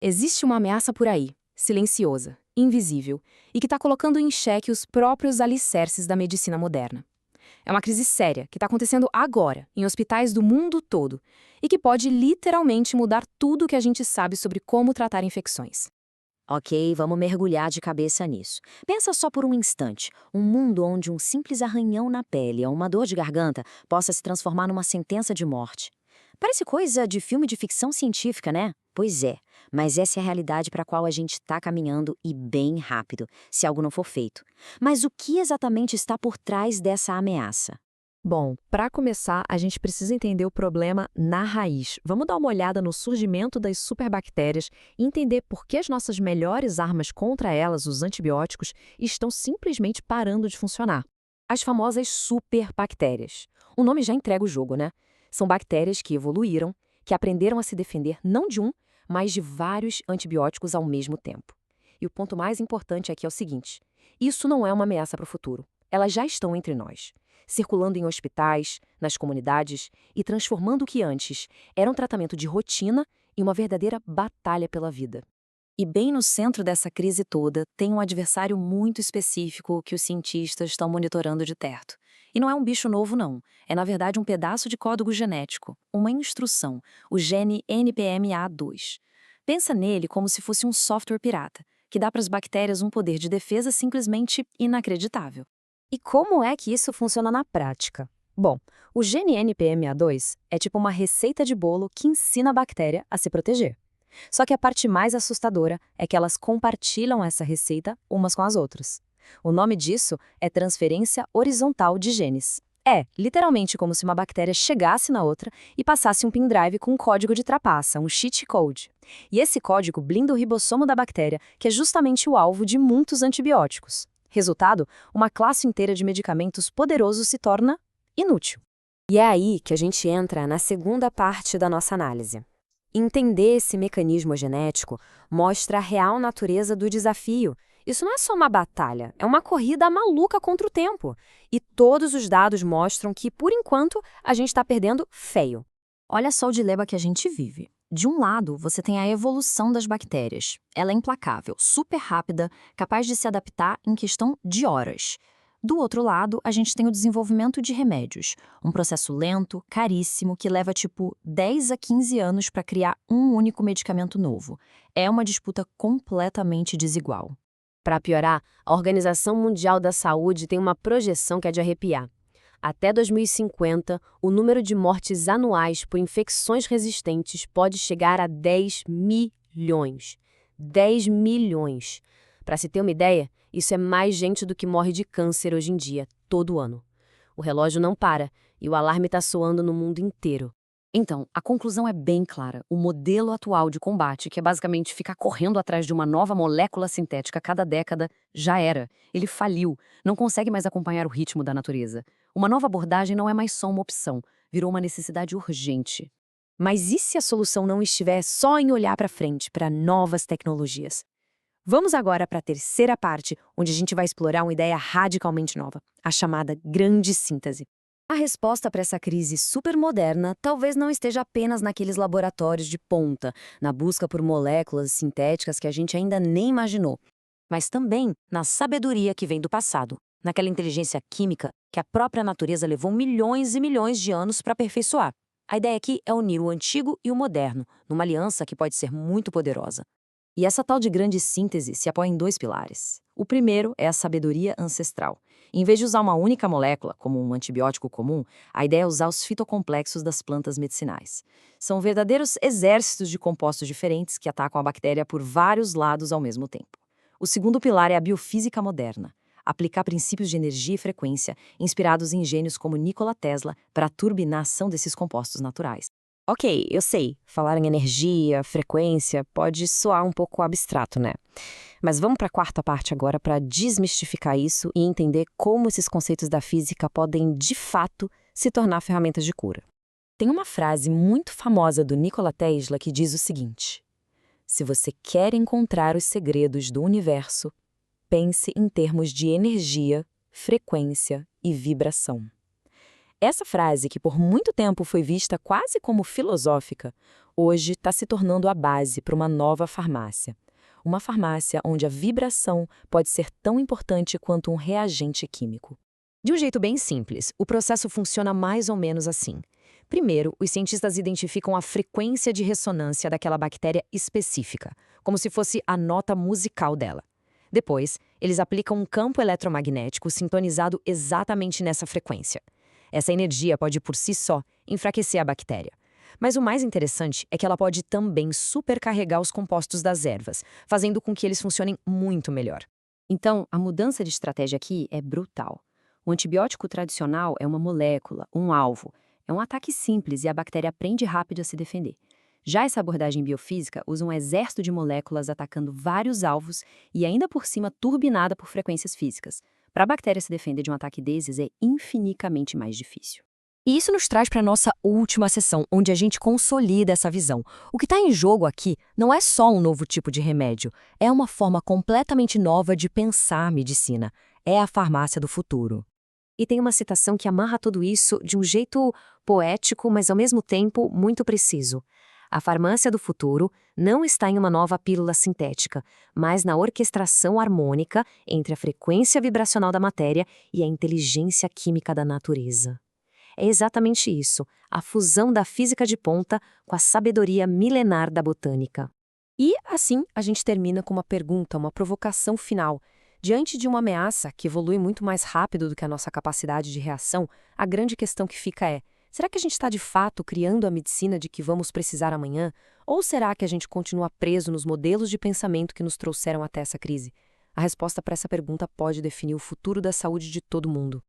Existe uma ameaça por aí, silenciosa, invisível, e que está colocando em xeque os próprios alicerces da medicina moderna. É uma crise séria que está acontecendo agora, em hospitais do mundo todo, e que pode literalmente mudar tudo o que a gente sabe sobre como tratar infecções. Ok, vamos mergulhar de cabeça nisso. Pensa só por um instante, um mundo onde um simples arranhão na pele ou uma dor de garganta possa se transformar numa sentença de morte. Parece coisa de filme de ficção científica, né? Pois é, mas essa é a realidade para a qual a gente está caminhando e bem rápido, se algo não for feito. Mas o que exatamente está por trás dessa ameaça? Bom, para começar, a gente precisa entender o problema na raiz. Vamos dar uma olhada no surgimento das superbactérias e entender por que as nossas melhores armas contra elas, os antibióticos, estão simplesmente parando de funcionar. As famosas superbactérias. O nome já entrega o jogo, né? São bactérias que evoluíram, que aprenderam a se defender não de um, mas de vários antibióticos ao mesmo tempo. E o ponto mais importante aqui é o seguinte: isso não é uma ameaça para o futuro. Elas já estão entre nós, circulando em hospitais, nas comunidades e transformando o que antes era um tratamento de rotina em uma verdadeira batalha pela vida. E bem no centro dessa crise toda tem um adversário muito específico que os cientistas estão monitorando de perto. E não é um bicho novo, não. É, na verdade, um pedaço de código genético, uma instrução, o gene NPMA2. Pensa nele como se fosse um software pirata, que dá para as bactérias um poder de defesa simplesmente inacreditável. E como é que isso funciona na prática? Bom, o gene NPMA2 é tipo uma receita de bolo que ensina a bactéria a se proteger. Só que a parte mais assustadora é que elas compartilham essa receita umas com as outras. O nome disso é transferência horizontal de genes. É, literalmente como se uma bactéria chegasse na outra e passasse um pendrive com um código de trapaça, um cheat code. E esse código blinda o ribossomo da bactéria, que é justamente o alvo de muitos antibióticos. Resultado, uma classe inteira de medicamentos poderosos se torna inútil. E é aí que a gente entra na segunda parte da nossa análise. Entender esse mecanismo genético mostra a real natureza do desafio. Isso não é só uma batalha, é uma corrida maluca contra o tempo. E todos os dados mostram que, por enquanto, a gente está perdendo feio. Olha só o dilema que a gente vive. De um lado, você tem a evolução das bactérias. Ela é implacável, super rápida, capaz de se adaptar em questão de horas. Do outro lado, a gente tem o desenvolvimento de remédios, um processo lento, caríssimo, que leva tipo 10 a 15 anos para criar um único medicamento novo. É uma disputa completamente desigual. Para piorar, a Organização Mundial da Saúde tem uma projeção que é de arrepiar. Até 2050, o número de mortes anuais por infecções resistentes pode chegar a 10 milhões. 10 milhões. Para se ter uma ideia, isso é mais gente do que morre de câncer hoje em dia, todo ano. O relógio não para e o alarme está soando no mundo inteiro. Então, a conclusão é bem clara. O modelo atual de combate, que é basicamente ficar correndo atrás de uma nova molécula sintética a cada década, já era. Ele faliu, não consegue mais acompanhar o ritmo da natureza. Uma nova abordagem não é mais só uma opção, virou uma necessidade urgente. Mas e se a solução não estiver só em olhar para frente, para novas tecnologias? Vamos agora para a terceira parte, onde a gente vai explorar uma ideia radicalmente nova, a chamada grande síntese. A resposta para essa crise supermoderna talvez não esteja apenas naqueles laboratórios de ponta, na busca por moléculas sintéticas que a gente ainda nem imaginou, Mas também na sabedoria que vem do passado, naquela inteligência química que a própria natureza levou milhões e milhões de anos para aperfeiçoar. A ideia aqui é unir o antigo e o moderno, numa aliança que pode ser muito poderosa. E essa tal de grande síntese se apoia em dois pilares. O primeiro é a sabedoria ancestral. Em vez de usar uma única molécula, como um antibiótico comum, a ideia é usar os fitocomplexos das plantas medicinais. São verdadeiros exércitos de compostos diferentes que atacam a bactéria por vários lados ao mesmo tempo. O segundo pilar é a biofísica moderna. Aplicar princípios de energia e frequência, inspirados em gênios como Nikola Tesla, para turbinar a ação desses compostos naturais. Ok, eu sei, falar em energia, frequência, pode soar um pouco abstrato, né? Mas vamos para a quarta parte agora para desmistificar isso e entender como esses conceitos da física podem, de fato, se tornar ferramentas de cura. Tem uma frase muito famosa do Nikola Tesla que diz o seguinte: se você quer encontrar os segredos do universo, pense em termos de energia, frequência e vibração. Essa frase, que por muito tempo foi vista quase como filosófica, hoje está se tornando a base para uma nova farmácia. Uma farmácia onde a vibração pode ser tão importante quanto um reagente químico. De um jeito bem simples, o processo funciona mais ou menos assim. Primeiro, os cientistas identificam a frequência de ressonância daquela bactéria específica, como se fosse a nota musical dela. Depois, eles aplicam um campo eletromagnético sintonizado exatamente nessa frequência. Essa energia pode, por si só, enfraquecer a bactéria. Mas o mais interessante é que ela pode também supercarregar os compostos das ervas, fazendo com que eles funcionem muito melhor. Então, a mudança de estratégia aqui é brutal. O antibiótico tradicional é uma molécula, um alvo. É um ataque simples e a bactéria aprende rápido a se defender. Já essa abordagem biofísica usa um exército de moléculas atacando vários alvos e ainda por cima turbinada por frequências físicas. Para a bactéria se defender de um ataque desses é infinitamente mais difícil. E isso nos traz para a nossa última sessão, onde a gente consolida essa visão. O que está em jogo aqui não é só um novo tipo de remédio, é uma forma completamente nova de pensar a medicina. É a farmácia do futuro. E tem uma citação que amarra tudo isso de um jeito poético, mas ao mesmo tempo muito preciso. A farmácia do futuro não está em uma nova pílula sintética, mas na orquestração harmônica entre a frequência vibracional da matéria e a inteligência química da natureza. É exatamente isso, a fusão da física de ponta com a sabedoria milenar da botânica. E, assim, a gente termina com uma pergunta, uma provocação final. Diante de uma ameaça que evolui muito mais rápido do que a nossa capacidade de reação, a grande questão que fica é: será que a gente está de fato criando a medicina de que vamos precisar amanhã? Ou será que a gente continua preso nos modelos de pensamento que nos trouxeram até essa crise? A resposta para essa pergunta pode definir o futuro da saúde de todo mundo.